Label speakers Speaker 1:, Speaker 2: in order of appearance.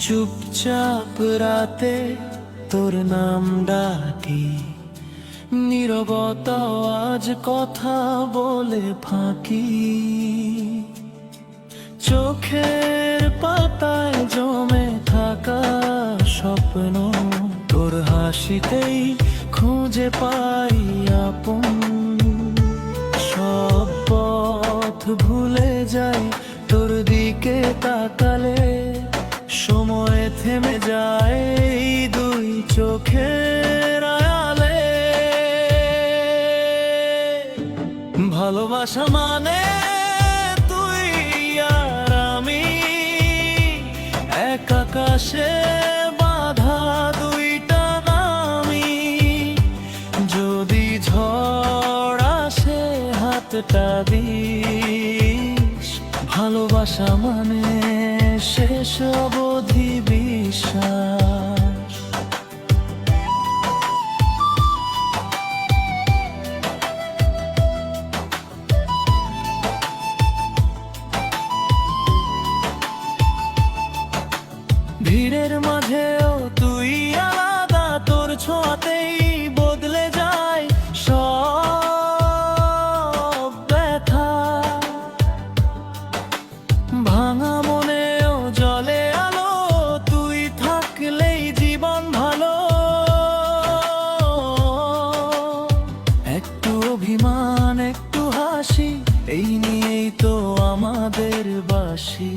Speaker 1: চুপচাপ রাতে তোর নাম ডাকি, নীরবতা আজ কথা বলে ফাঁকি। চোখের পাতায় জমে থাকা স্বপ্ন, তোর হাসিতেই খুঁজে পাই আপন। সব পথ ভুলে যাই তোর দিকে তাকালে, সময় থেমে যায় এই দুই চোখের আড়ালে। ভালোবাসা মানে তুই আর আমি, এক আকাশে বাঁধা দুইটা নামি। যদি ঝড় আসে হাতটা দিস, ভালোবাসা মানে শেষ অবধি বিশ্বাস। ভিড়ের মাঝেও তুই আলাদা, তোর ছোঁয়াতেই বদলে যায় সব ব্যথা। ভাঙা মনেও জলে আলো, তুই থাকলেই জীবন ভালো। একটু অভিমান একটু হাসি, এই নিয়েই তো আমাদের বাসি।